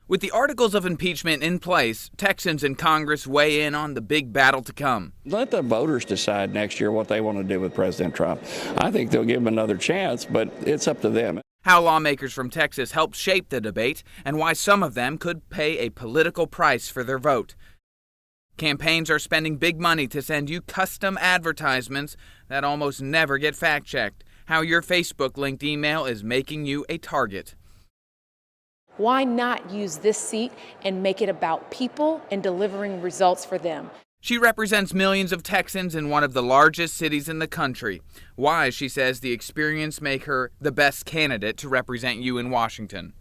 With the articles of impeachment in place, Texans in Congress weigh in on the big battle to come. Let the voters decide next year what they want to do with President Trump. I think they'll give him another chance, but it's up to them. How lawmakers from Texas helped shape the debate and why some of them could pay a political price for their vote. Campaigns are spending big money to send you custom advertisements that almost never get fact-checked. How your Facebook-linked email is making you a target. Why not use this seat and make it about people and delivering results for them? She represents millions of Texans in one of the largest cities in the country. Why, she says, the experience make her the best candidate to represent you in Washington.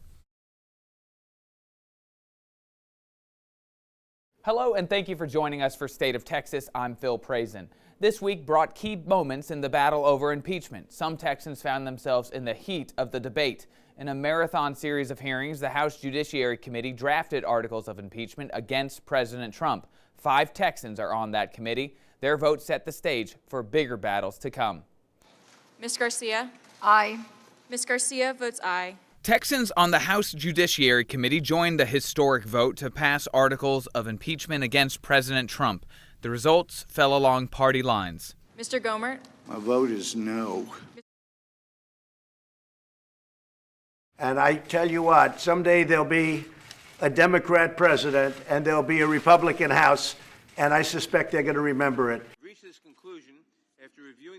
Hello, and thank you for joining us for State of Texas. I'm Phil Prazen. This week brought key moments in the battle over impeachment. Some Texans found themselves in the heat of the debate. In a marathon series of hearings, the House Judiciary Committee drafted articles of impeachment against President Trump. 5 Texans are on that committee. Their vote set the stage for bigger battles to come. Ms. Garcia? Aye. Ms. Garcia votes aye. Texans on the House Judiciary Committee joined the historic vote to pass articles of impeachment against President Trump. The results fell along party lines. Mr. Gomert? My vote is no. And I tell you what, someday there'll be a Democrat president and there'll be a Republican House, and I suspect they're going to remember it. Reach this conclusion after reviewing.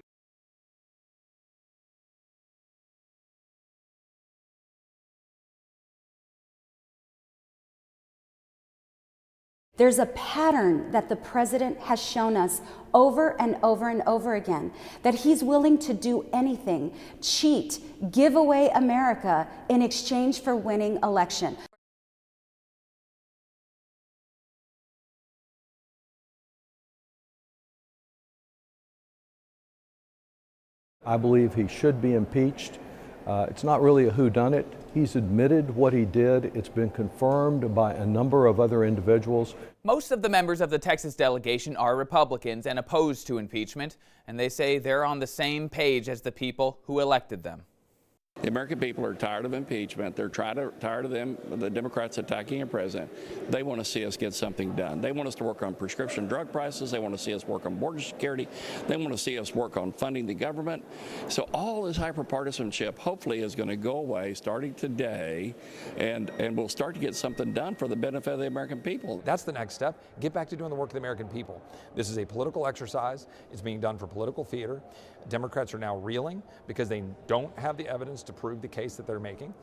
There's a pattern that the president has shown us over and over and over again, that he's willing to do anything, cheat, give away America in exchange for winning election. I believe he should be impeached. It's not really a whodunit. He's admitted what he did. It's been confirmed by a number of other individuals. Most of the members of the Texas delegation are Republicans and opposed to impeachment, and they say they're on the same page as the people who elected them. The American people are tired of impeachment. They're tired of the Democrats attacking a president. They want to see us get something done. They want us to work on prescription drug prices. They want to see us work on border security. They want to see us work on funding the government. So all this hyperpartisanship hopefully is going to go away starting today, and we'll start to get something done for the benefit of the American people. That's the next step. Get back to doing the work of the American people. This is a political exercise. It's being done for political theater. Democrats are now reeling because they don't have the evidence to prove the case that they're making.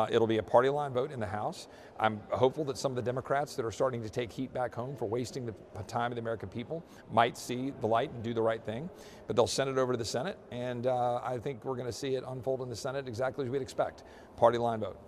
It'll be a party line vote in the House. I'm hopeful that some of the Democrats that are starting to take heat back home for wasting the time of the American people might see the light and do the right thing. But they'll send it over to the Senate, and I think we're going to see it unfold in the Senate exactly as we'd expect. Party line vote.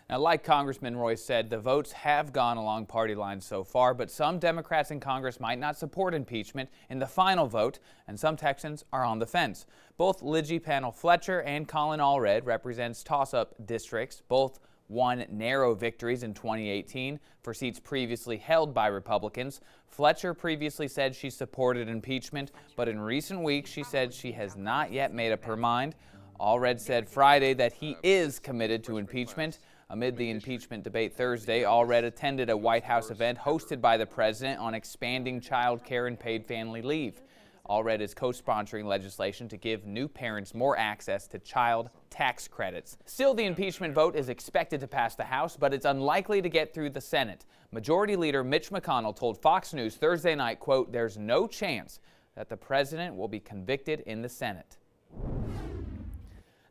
Now, like Congressman Royce said, the votes have gone along party lines so far, but some Democrats in Congress might not support impeachment in the final vote, and some Texans are on the fence. Both Lidgy Panel Fletcher and Colin Allred represents toss-up districts. Both won narrow victories in 2018 for seats previously held by Republicans. Fletcher previously said she supported impeachment, but in recent weeks she said she has not yet made up her mind. Allred said Friday that he is committed to impeachment. Amid the impeachment debate Thursday, Allred attended a White House event hosted by the president on expanding child care and paid family leave. Allred is co-sponsoring legislation to give new parents more access to child tax credits. Still, the impeachment vote is expected to pass the House, but it's unlikely to get through the Senate. Majority Leader Mitch McConnell told Fox News Thursday night, quote, "There's no chance that the president will be convicted in the Senate."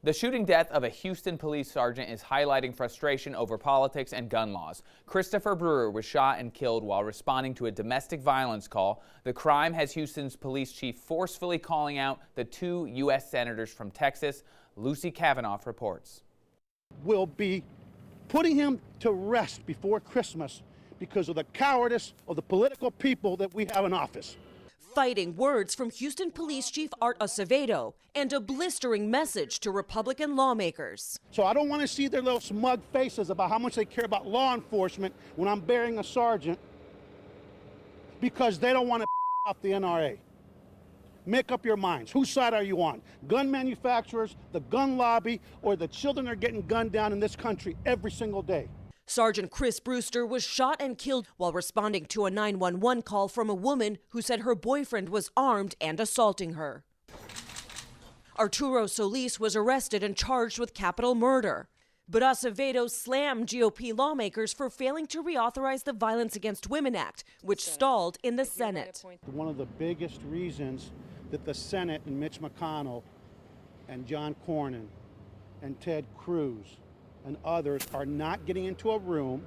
The shooting death of a Houston police sergeant is highlighting frustration over politics and gun laws. Christopher Brewer was shot and killed while responding to a domestic violence call. The crime has Houston's police chief forcefully calling out the 2 U.S. senators from Texas. Lucy Kavanaugh reports. We'll be putting him to rest before Christmas because of the cowardice of the political people that we have in office. Fighting words from Houston Police Chief Art Acevedo and a blistering message to Republican lawmakers. So I don't want to see their little smug faces about how much they care about law enforcement when I'm burying a sergeant because they don't want to off the NRA. Make up your minds. Whose side are you on? Gun manufacturers, the gun lobby, or the children that are getting gunned down in this country every single day? Sergeant Chris Brewster was shot and killed while responding to a 911 call from a woman who said her boyfriend was armed and assaulting her. Arturo Solis was arrested and charged with capital murder. But Acevedo slammed GOP lawmakers for failing to reauthorize the Violence Against Women Act, which stalled in the Senate. One of the biggest reasons that the Senate and Mitch McConnell and John Cornyn and Ted Cruz and others are not getting into a room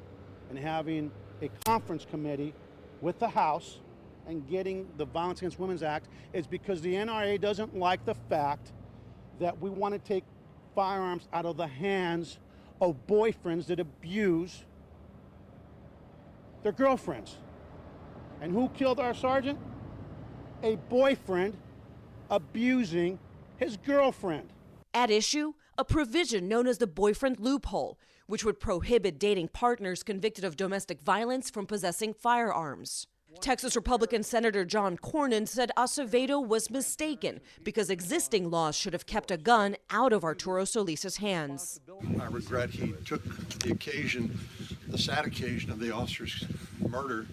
and having a conference committee with the House and getting the Violence Against Women's Act is because the NRA doesn't like the fact that we want to take firearms out of the hands of boyfriends that abuse their girlfriends. And who killed our sergeant? A boyfriend abusing his girlfriend. At issue, a provision known as the boyfriend loophole, which would prohibit dating partners convicted of domestic violence from possessing firearms. Texas Republican Senator John Cornyn said Acevedo was mistaken because existing laws should have kept a gun out of Arturo Solis' hands. I regret he took the occasion, the sad occasion of the officer's murder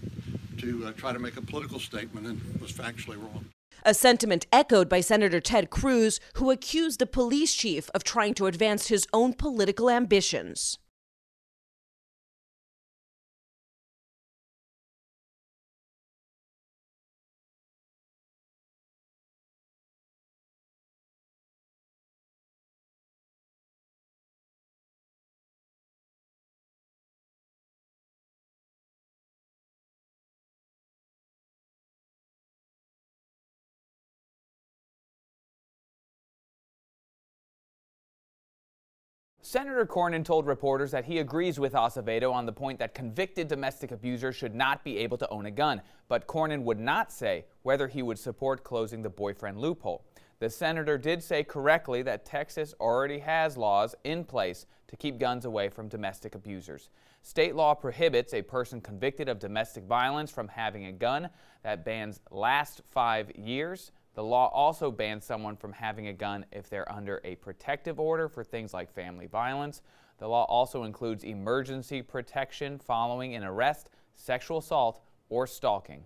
to try to make a political statement and was factually wrong. A sentiment echoed by Senator Ted Cruz, who accused the police chief of trying to advance his own political ambitions. Senator Cornyn told reporters that he agrees with Acevedo on the point that convicted domestic abusers should not be able to own a gun, but Cornyn would not say whether he would support closing the boyfriend loophole. The senator did say correctly that Texas already has laws in place to keep guns away from domestic abusers. State law prohibits a person convicted of domestic violence from having a gun. That bans lasts 5 years. The law also bans someone from having a gun if they're under a protective order for things like family violence. The law also includes emergency protection following an arrest, sexual assault, or stalking.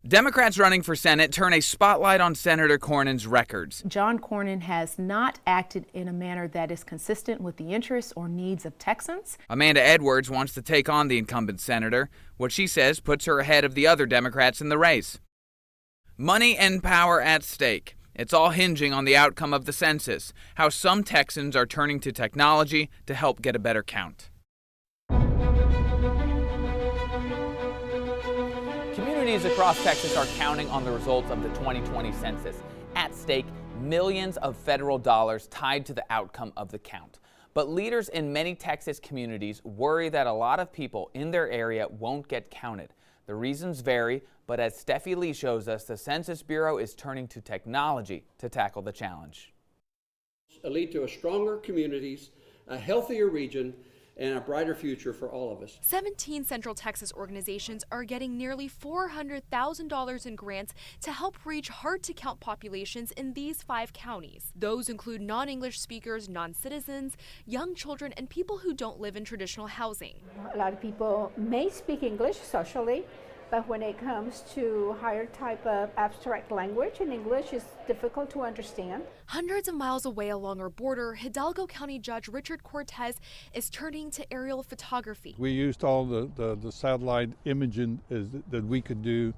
Democrats running for Senate turn a spotlight on Senator Cornyn's records. John Cornyn has not acted in a manner that is consistent with the interests or needs of Texans. Amanda Edwards wants to take on the incumbent senator. What she says puts her ahead of the other Democrats in the race. Money and power at stake. It's all hinging on the outcome of the census, how some Texans are turning to technology to help get a better count. Communities across Texas are counting on the results of the 2020 census. At stake, millions of federal dollars tied to the outcome of the count. But leaders in many Texas communities worry that a lot of people in their area won't get counted. The reasons vary, but as Steffi Lee shows us, the Census Bureau is turning to technology to tackle the challenge. It'll lead to a stronger communities, a healthier region, and a brighter future for all of us. 17 Central Texas organizations are getting nearly $400,000 in grants to help reach hard-to-count populations in these 5 counties. Those include non-English speakers, non-citizens, young children, and people who don't live in traditional housing. A lot of people may speak English socially, but when it comes to higher type of abstract language, and English is difficult to understand. Hundreds of miles away along our border, Hidalgo County Judge Richard Cortez is turning to aerial photography. We used all the satellite imaging that we could do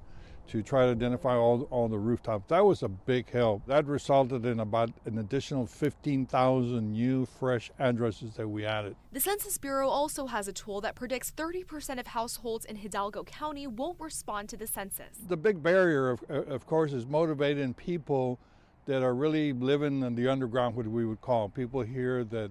to try to identify all the rooftops. That was a big help. That resulted in about an additional 15,000 new fresh addresses that we added. The Census Bureau also has a tool that predicts 30% of households in Hidalgo County won't respond to the census. The big barrier, of course, is motivating people that are really living in the underground, what we would call people here that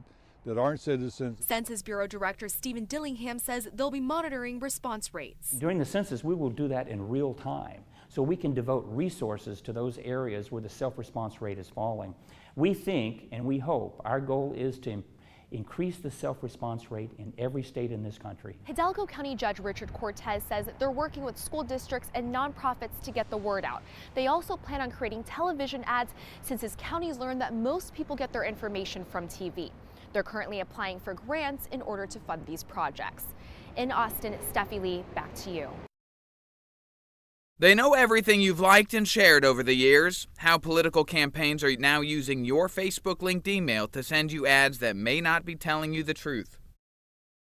aren't citizens. Census Bureau Director Stephen Dillingham says they'll be monitoring response rates. During the census, we will do that in real time, so we can devote resources to those areas where the self-response rate is falling. We think and we hope our goal is to increase the self-response rate in every state in this country. Hidalgo County Judge Richard Cortez says they're working with school districts and nonprofits to get the word out. They also plan on creating television ads since his counties learned that most people get their information from TV. They're currently applying for grants in order to fund these projects. In Austin, Steffi Lee, back to you. They know everything you've liked and shared over the years, how political campaigns are now using your Facebook-linked email to send you ads that may not be telling you the truth.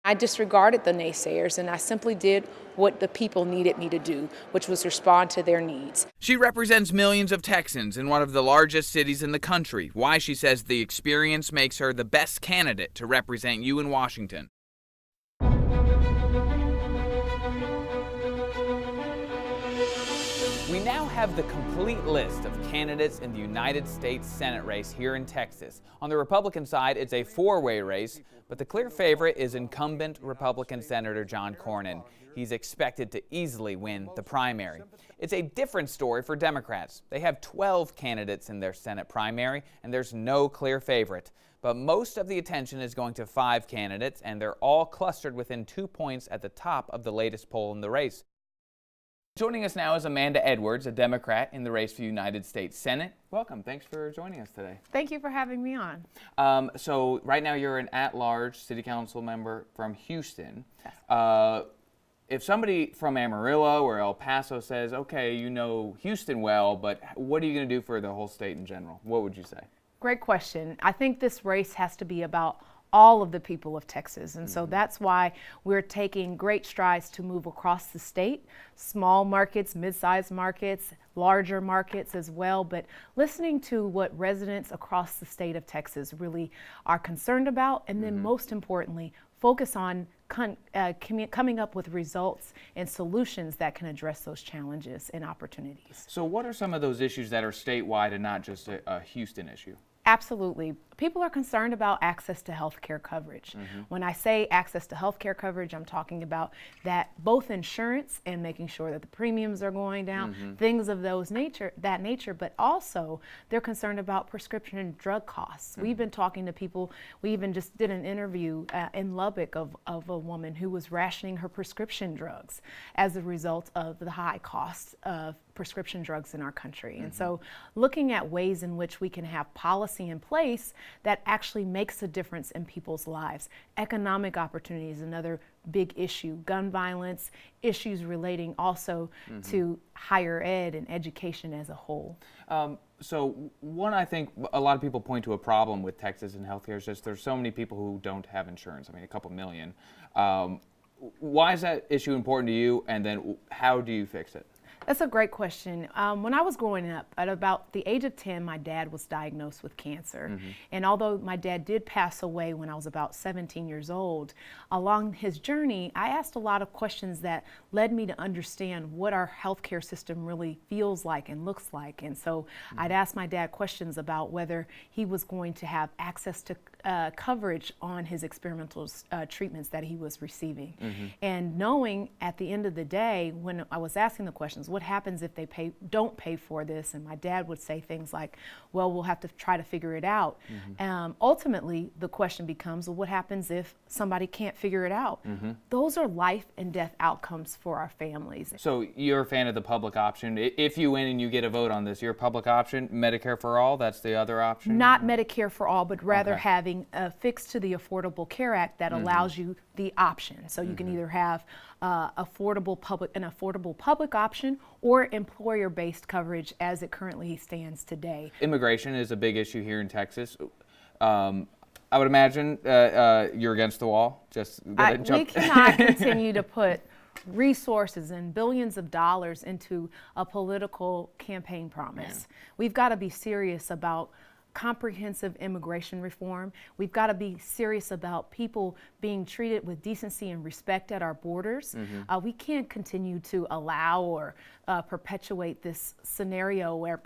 I disregarded the naysayers and I simply did what the people needed me to do, which was respond to their needs. She represents millions of Texans in one of the largest cities in the country. Why, she says, the experience makes her the best candidate to represent you in Washington. We now have the complete list of candidates in the United States Senate race here in Texas. On the Republican side, it's a four-way race, but the clear favorite is incumbent Republican Senator John Cornyn. He's expected to easily win the primary. It's a different story for Democrats. They have 12 candidates in their Senate primary, and there's no clear favorite. But most of the attention is going to 5 candidates, and they're all clustered within 2 points at the top of the latest poll in the race. Joining us now is Amanda Edwards, a Democrat in the race for the United States Senate. Welcome. Thanks for joining us today. Thank you for having me on. So right now you're an at-large city council member from Houston. If somebody from Amarillo or El Paso says, okay, you know Houston well, but what are you going to do for the whole state in general? What would you say? Great question. I think this race has to be about all of the people of Texas. And so that's why we're taking great strides to move across the state, small markets, mid-sized markets, larger markets as well, but listening to what residents across the state of Texas really are concerned about, and then most importantly, focus on coming up with results and solutions that can address those challenges and opportunities. So what are some of those issues that are statewide and not just a Houston issue? Absolutely. People are concerned about access to health care coverage. When I say access to health care coverage, I'm talking about that both insurance and making sure that the premiums are going down, things of that nature, but also they're concerned about prescription drug costs. We've been talking to people. We even just did an interview in Lubbock of a woman who was rationing her prescription drugs as a result of the high costs of prescription drugs in our country. And so looking at ways in which we can have policy in place that actually makes a difference in people's lives. Economic opportunity is another big issue. Gun violence, issues relating also to higher ed and education as a whole. So one, I think a lot of people point to a problem with Texas and healthcare is just there's so many people who don't have insurance. I mean, a couple million. Why is that issue important to you, and then how do you fix it? That's a great question. When I was growing up, at about the age of 10, my dad was diagnosed with cancer. And although my dad did pass away when I was about 17 years old, along his journey, I asked a lot of questions that led me to understand what our healthcare system really feels like and looks like. And so I'd ask my dad questions about whether he was going to have access to coverage on his experimental treatments that he was receiving. And knowing at the end of the day, when I was asking the questions, what happens if they don't pay for this? And my dad would say things like, well, we'll have to try to figure it out. Ultimately, the question becomes, well, what happens if somebody can't figure it out? Those are life and death outcomes for our families. So you're a fan of the public option. If you win and you get a vote on this, your public option, Medicare for all, that's the other option? Not Medicare for all, but rather having a fix to the Affordable Care Act that allows you the option. So you can either have an affordable public option or employer-based coverage as it currently stands today. Immigration is a big issue here in Texas. I would imagine you're against the wall. We cannot continue to put resources and billions of dollars into a political campaign promise. We've got to be serious about comprehensive immigration reform. We've got to be serious about people being treated with decency and respect at our borders. We can't continue to allow or perpetuate this scenario where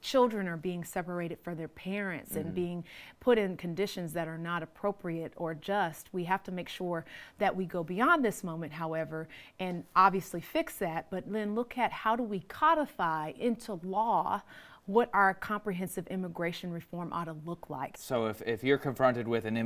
children are being separated from their parents and being put in conditions that are not appropriate or just. We have to make sure that we go beyond this moment, however, and obviously fix that, but then look at how do we codify into law what our comprehensive immigration reform ought to look like. So if you're confronted with an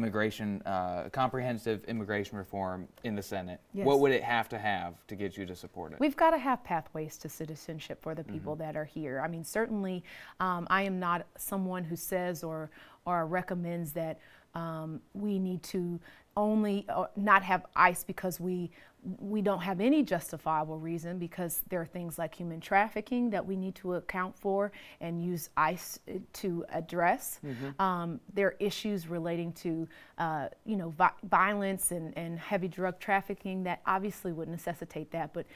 comprehensive immigration reform in the Senate, what would it have to get you to support it? We've got to have pathways to citizenship for the people that are here. I mean, certainly I am not someone who says or recommends that We need to only not have ICE because we don't have any justifiable reason, because there are things like human trafficking that we need to account for and use ICE to address. There are issues relating to violence and heavy drug trafficking that obviously would necessitate that. But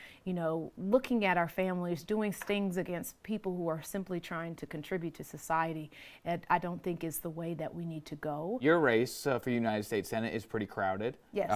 looking at our families doing things against people who are simply trying to contribute to society, I don't think is the way that we need to go. Your race for United States Senate is pretty crowded. Yes.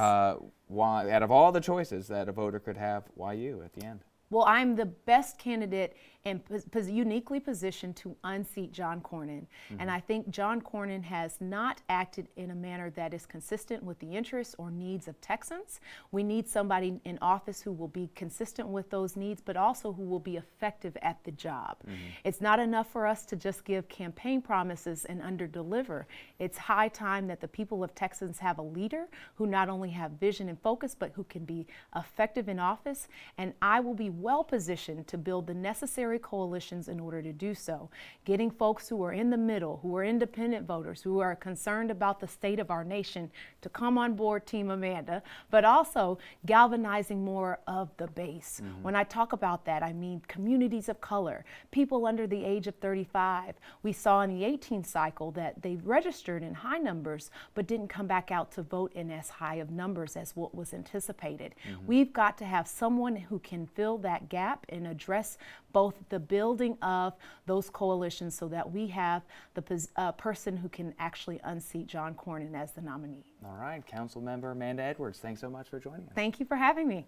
Why, out of all the choices that a voter could have, why you at the end? Well, I'm the best candidate and uniquely positioned to unseat John Cornyn. And I think John Cornyn has not acted in a manner that is consistent with the interests or needs of Texans. We need somebody in office who will be consistent with those needs, but also who will be effective at the job. It's not enough for us to just give campaign promises and underdeliver. It's high time that the people of Texas have a leader who not only have vision and focus, but who can be effective in office. And I will be well positioned to build the necessary coalitions in order to do so. Getting folks who are in the middle, who are independent voters, who are concerned about the state of our nation to come on board Team Amanda, but also galvanizing more of the base. When I talk about that, I mean communities of color, people under the age of 35. We saw in the 18 cycle that they registered in high numbers, but didn't come back out to vote in as high of numbers as what was anticipated. We've got to have someone who can fill that gap and address both the building of those coalitions so that we have the person who can actually unseat John Cornyn as the nominee. All right, Councilmember Amanda Edwards, thanks so much for joining us. Thank you for having me.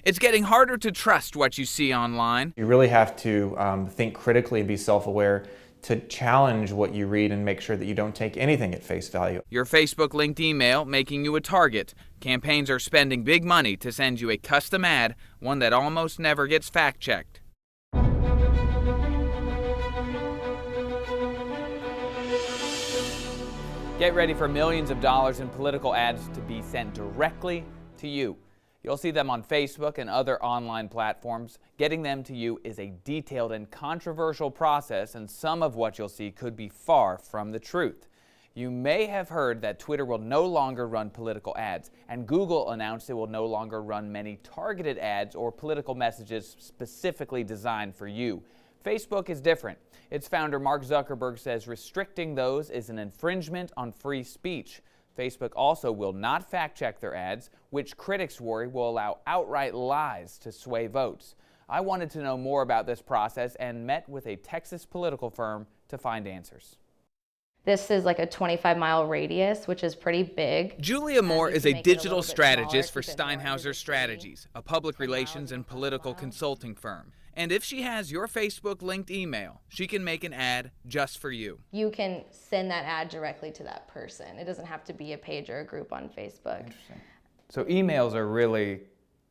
It's getting harder to trust what you see online. You really have to think critically and be self-aware to challenge what you read and make sure that you don't take anything at face value. Your Facebook linked email making you a target. Campaigns are spending big money to send you a custom ad, one that almost never gets fact-checked. Get ready for millions of dollars in political ads to be sent directly to you. You'll see them on Facebook and other online platforms. Getting them to you is a detailed and controversial process, and some of what you'll see could be far from the truth. You may have heard that Twitter will no longer run political ads, and Google announced it will no longer run many targeted ads or political messages specifically designed for you. Facebook is different. Its founder, Mark Zuckerberg, says restricting those is an infringement on free speech. Facebook also will not fact-check their ads, which critics worry will allow outright lies to sway votes. I wanted to know more about this process and met with a Texas political firm to find answers. This is like a 25-mile radius, which is pretty big. Julia Moore is a digital strategist for Steinhauser Strategies, a public relations and political consulting firm. And if she has your Facebook linked email, she can make an ad just for you. You can send that ad directly to that person. It doesn't have to be a page or a group on Facebook. Interesting. So emails are really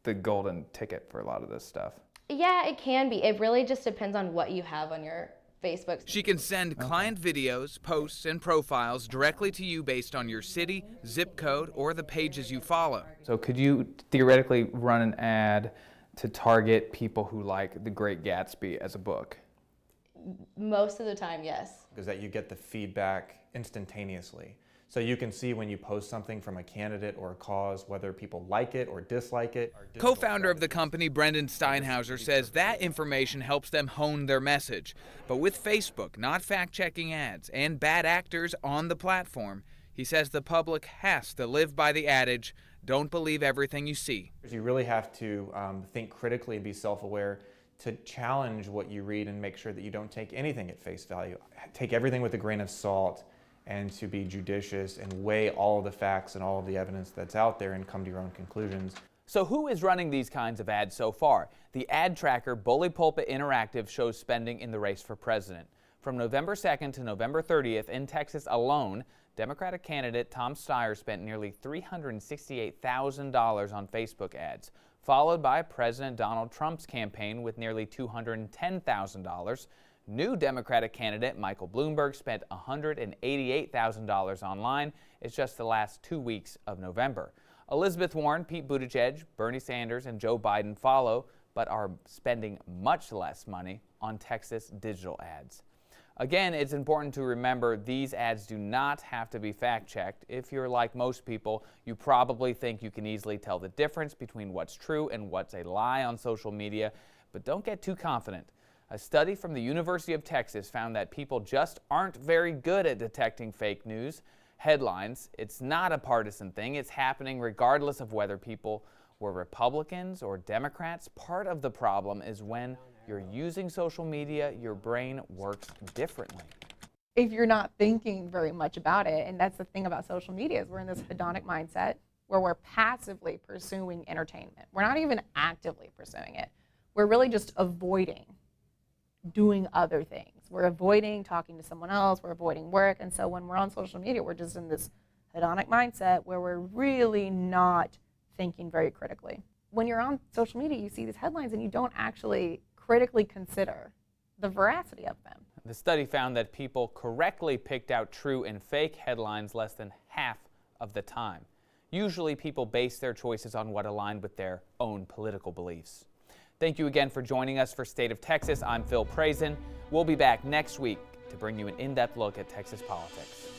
the golden ticket for a lot of this stuff. Yeah, it can be. It really just depends on what you have on your Facebook. She can send client videos, posts, and profiles directly to you based on your city, zip code, or the pages you follow. So could you theoretically run an ad to target people who like The Great Gatsby as a book? Most of the time, yes. Is that you get the feedback instantaneously. So you can see when you post something from a candidate or a cause, whether people like it or dislike it. Co-founder of the company, Brendan Steinhauser, says that information helps them hone their message. But with Facebook not fact-checking ads and bad actors on the platform, he says the public has to live by the adage, don't believe everything you see. You really have to think critically and be self-aware to challenge what you read and make sure that you don't take anything at face value. Take everything with a grain of salt and to be judicious and weigh all of the facts and all of the evidence that's out there and come to your own conclusions. So who is running these kinds of ads so far? The ad tracker Bully Pulpit Interactive shows spending in the race for president. From November 2nd to November 30th in Texas alone, Democratic candidate Tom Steyer spent nearly $368,000 on Facebook ads, followed by President Donald Trump's campaign with nearly $210,000. New Democratic candidate Michael Bloomberg spent $188,000 online. It's just the last 2 weeks of November. Elizabeth Warren, Pete Buttigieg, Bernie Sanders, and Joe Biden follow, but are spending much less money on Texas digital ads. Again, it's important to remember these ads do not have to be fact-checked. If you're like most people, you probably think you can easily tell the difference between what's true and what's a lie on social media, but don't get too confident. A study from the University of Texas found that people just aren't very good at detecting fake news headlines. It's not a partisan thing. It's happening regardless of whether people were Republicans or Democrats. Part of the problem is when you're using social media, your brain works differently. If you're not thinking very much about it, and that's the thing about social media, is we're in this hedonic mindset where we're passively pursuing entertainment. We're not even actively pursuing it. We're really just avoiding doing other things. We're avoiding talking to someone else, we're avoiding work, and so when we're on social media, we're just in this hedonic mindset where we're really not thinking very critically. When you're on social media, you see these headlines and you don't actually critically consider the veracity of them. The study found that people correctly picked out true and fake headlines less than half of the time. Usually people base their choices on what aligned with their own political beliefs. Thank you again for joining us for State of Texas. I'm Phil Prazen. We'll be back next week to bring you an in-depth look at Texas politics.